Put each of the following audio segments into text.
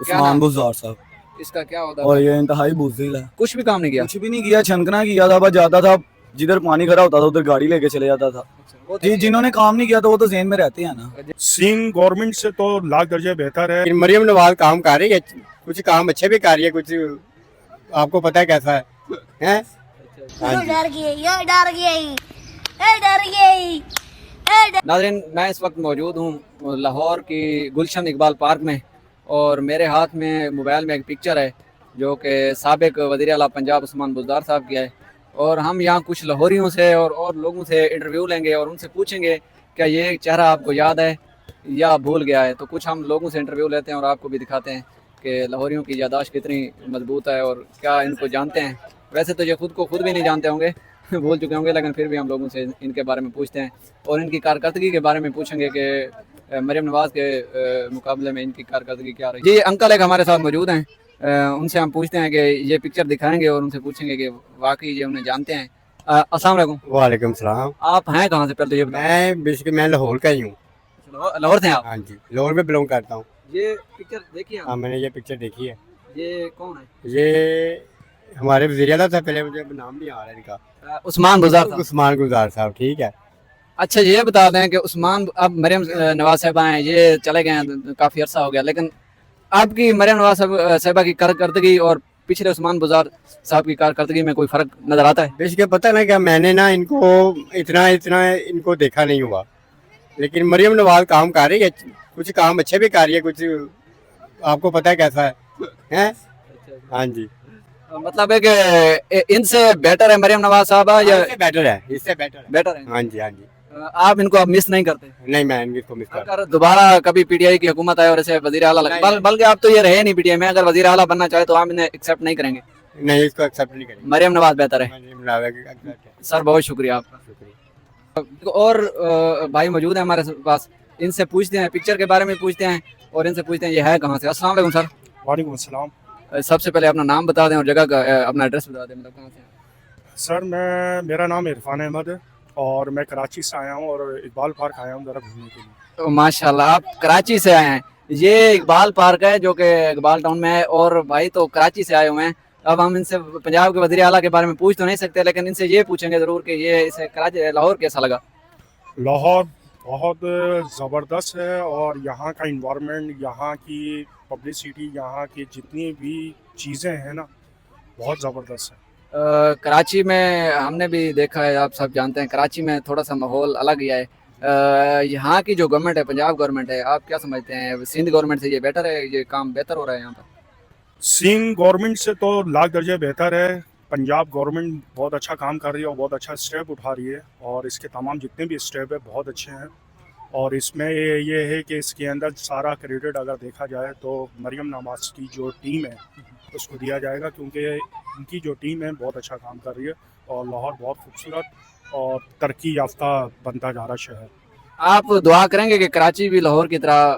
عثمان بزدار صاحب. اس کا کیا ہوتا اور تھا؟ یہ انتہائی بزدل ہے, کچھ بھی کام نہیں کیا. کچھ بھی نہیں کیا, چھنکنا کیا تھا, بس جاتا تھا جدھر پانی کھڑا ہوتا تھا ادھر گاڑی لے کے چلے جاتا تھا. جی جنہوں نے کام نہیں کیا تو وہ تو ذہن میں رہتے ہیں نا. سنگھ گورنمنٹ سے تو لاکھ درجے بہتر ہے. مریم نواز کام کر رہی ہے, کچھ کام اچھے بھی کر رہی ہے, کچھ آپ کو پتہ ہے کیسا ہے. ناظرین, میں اس وقت موجود ہوں لاہور کی گلشن اقبال پارک میں, اور میرے ہاتھ میں موبائل میں ایک پکچر ہے جو کہ سابق وزیر اعلیٰ پنجاب عثمان بزدار صاحب کی ہے, اور ہم یہاں کچھ لاہوریوں سے اور لوگوں سے انٹرویو لیں گے اور ان سے پوچھیں گے کیا یہ چہرہ آپ کو یاد ہے یا بھول گیا ہے. تو کچھ ہم لوگوں سے انٹرویو لیتے ہیں اور آپ کو بھی دکھاتے ہیں کہ لاہوریوں کی یادداشت کتنی مضبوط ہے اور کیا ان کو جانتے ہیں. ویسے تو یہ خود بھی نہیں جانتے ہوں گے, بھول چکے ہوں گے, لیکن پھر بھی ہم لوگوں سے ان کے بارے میں پوچھتے ہیں اور ان کی کارکردگی کے بارے میں پوچھیں گے کہ مریم نواز کے مقابلے میں ان کی کارکردگی کیا رہی. جی انکل ایک ہمارے ساتھ موجود ہیں, ان سے ہم پوچھتے ہیں کہ یہ پکچر دکھائیں گے اور ان سے پوچھیں گے کہ واقعی یہ انہیں جانتے ہیں. السلام علیکم. وعلیکم السلام. آپ ہیں کہاں سے پہلے تو یہ بتائیں. میں لاہور کا ہی ہوں. لاہور سے ہیں آپ؟ ہاں جی, لاہور میں بلونگ کرتا ہوں. یہ پکچر دیکھیے آپ. ہاں میں نے یہ پکچر دیکھی ہے. یہ کون ہے؟ یہ ہمارے وزیر اعلیٰ تھا, پہلے مجھے نام نہیں آ رہا ہے ان کا. عثمان بزدار صاحب. عثمان بزدار صاحب, ٹھیک ہے. اچھا یہ بتا دیں کہ عثمان, اب مریم نواز صاحبہ ہیں, یہ چلے گئے ہیں کافی عرصہ ہو گیا, لیکن آپ کی مریم نواز صاحبہ کی کارکردگی اور پچھلے عثمان بزدار صاحب کی کارکردگی میں کوئی فرق نظر آتا ہے؟ بے شک پتہ نا کہ میں نے نا ان کو اتنا ان کو دیکھا نہیں ہوا, لیکن مریم نواز کام کر رہی ہے, کچھ کام اچھے بھی کر رہی ہے, کچھ آپ کو پتہ ہے کیسا ہے. ہاں جی, مطلب ہے کہ ان سے بیٹر ہے مریم نواز صاحبہ یا بیٹر ہے, اس سے بیٹر ہے؟ ہاں جی, ہاں جی. آپ ان کو اب مس نہیں کرتے؟ نہیں, میں ان کو مس کرتا. اگر دوبارہ کبھی پی ٹی آئی کی حکومت آئے اور اسے وزیر اعلیٰ بلکہ آپ تو یہ رہے نہیں پی ٹی آئی میں, اگر وزیر اعلیٰ بننا چاہے تو آپ انہیں ایکسیپٹ نہیں کریں گے؟ نہیں, اس کو ایکسیپٹ نہیں کریں گے. مریم نواز بہتر ہے. مریم نواز سر بہت شکریہ آپ کا. شکریہ. اور بھائی موجود ہیں ہمارے پاس, ان سے پوچھتے ہیں, پکچر کے بارے میں پوچھتے ہیں اور ان سے پوچھتے ہیں یہ ہے کہاں سے. السلام علیکم سر. وعلیکم السلام. سب سے پہلے اپنا نام بتا دیں اور جگہ کا اپنا ایڈریس بتا دیں, مطلب کہاں سے ہیں. سر میرا نام عرفان احمد ہے اور میں کراچی سے آیا ہوں اور اقبال پارک آیا ہوں ذرا گھومنے کے لیے. ماشاء اللہ, آپ کراچی سے آئے ہیں. یہ اقبال پارک ہے جو کہ اقبال ٹاؤن میں ہے, اور بھائی تو کراچی سے آئے ہوئے ہیں. اب ہم ان سے پنجاب کے وزیر اعلیٰ کے بارے میں پوچھ تو نہیں سکتے, لیکن ان سے یہ پوچھیں گے ضرور کہ یہ اسے کراچی لاہور کیسا لگا. لاہور بہت زبردست ہے, اور یہاں کا انوائرمنٹ, یہاں کی پبلسٹی, یہاں کی جتنی بھی چیزیں ہیں نا, بہت زبردست ہے. کراچی میں ہم نے بھی دیکھا ہے, آپ سب جانتے ہیں کراچی میں تھوڑا سا ماحول الگ ہی ہے. یہاں کی جو گورنمنٹ ہے, پنجاب گورنمنٹ ہے, آپ کیا سمجھتے ہیں سندھ گورنمنٹ سے یہ بیٹر ہے, یہ کام بہتر ہو رہا ہے یہاں پر؟ سنگھ گورنمنٹ سے تو لاکھ درجے بہتر ہے. پنجاب گورنمنٹ بہت اچھا کام کر رہی ہے اور بہت اچھا اسٹیپ اٹھا رہی ہے, اور اس کے تمام جتنے بھی اسٹیپ ہیں بہت اچھے ہیں. اور اس میں یہ ہے کہ اس کے اندر سارا کریڈٹ اگر دیکھا جائے تو مریم نواز کی جو ٹیم ہے اس کو دیا جائے گا, کیونکہ ان کی جو ٹیم ہے بہت اچھا کام کر رہی ہے, اور لاہور بہت خوبصورت اور ترقی یافتہ بنتا جا رہا شہر. آپ دعا کریں گے کہ کراچی بھی لاہور کی طرح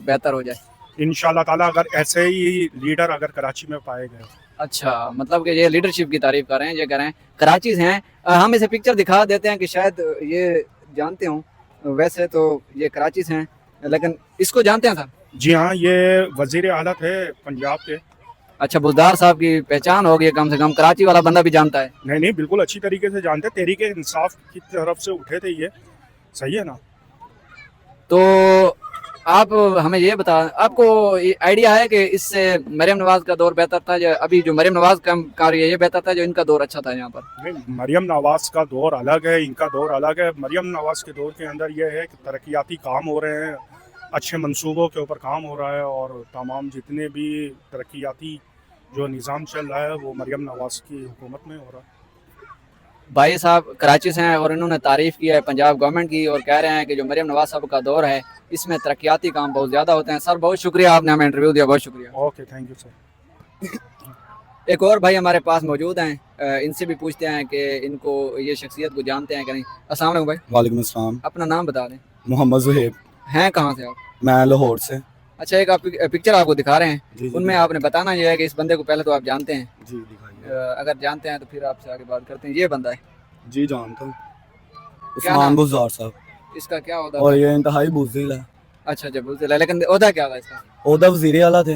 بہتر ہو جائے؟ انشاءاللہ تعالیٰ اگر ایسے ہی لیڈر اگر کراچی میں پائے گئے. اچھا, مطلب کہ یہ لیڈرشپ کی تعریف کر رہے ہیں, یہ کر رہے ہیں کراچی سے ہیں. ہم اسے پکچر دکھا دیتے ہیں کہ شاید یہ جانتے ہوں. ویسے تو یہ کراچی سے ہیں, لیکن اس کو جانتے ہیں سر؟ جی ہاں, یہ وزیر اعلیٰ تھے پنجاب کے. اچھا, بزدار صاحب کی پہچان ہوگی کم سے کم, کراچی والا بندہ بھی جانتا ہے. نہیں, بالکل اچھی طریقے سے جانتے, تحریک انصاف کی طرف سے اٹھے تھے یہ, صحیح ہے نا. تو آپ ہمیں یہ بتا, آپ کو آئیڈیا ہے کہ اس سے مریم نواز کا دور بہتر تھا یا ابھی جو مریم نواز کام کر رہی ہے یہ بہتر تھا, جو ان کا دور اچھا تھا یہاں پر؟ نہیں, مریم نواز کا دور الگ ہے, ان کا دور الگ ہے. مریم نواز کے دور کے اندر یہ ہے کہ ترقیاتی کام ہو رہے ہیں, اچھے منصوبوں کے اوپر کام ہو رہا ہے, اور تمام جتنے بھی ترقیاتی جو نظام چل رہا ہے وہ مریم نواز کی حکومت میں ہو رہا ہے. بھائی صاحب کراچی سے ہیں اور انہوں نے تعریف کی ہے پنجاب گورنمنٹ کی, اور کہہ رہے ہیں کہ جو مریم نواز صاحب کا دور ہے اس میں ترقیاتی کام بہت زیادہ ہوتے ہیں. سر بہت شکریہ, آپ نے ہمیں انٹرویو دیا, بہت شکریہ. Okay, thank you sir. ایک اور بھائی ہمارے پاس موجود ہیں, ان سے بھی پوچھتے ہیں کہ ان کو یہ شخصیت کو جانتے ہیں کہ نہیں. السلام علیکم بھائی. وعلیکم السلام. اپنا نام بتا دیں. محمد زہیب. ہیں کہاں سے آپ؟ میں لاہور سے. اچھا, ایک آپ پکچر آپ کو دکھا رہے ہیں, جی ان میں آپ نے بتانا یہ ہے کہ اس بندے کو پہلے تو آپ جانتے ہیں. جی دکھائیے. اگر جانتے ہیں تو پھر آپ سے آگے بات کرتے ہیں. یہ بندہ ہے جی جانتا ہوں, عثمان بزدار صاحب. اس کا کیا ہوتا اور ہے؟ یہ انتہائی بزدل ہے. اچھا, جب لیکن عہدہ کیا تھا اس کا؟ عہدہ وزیر اعلیٰ تھے.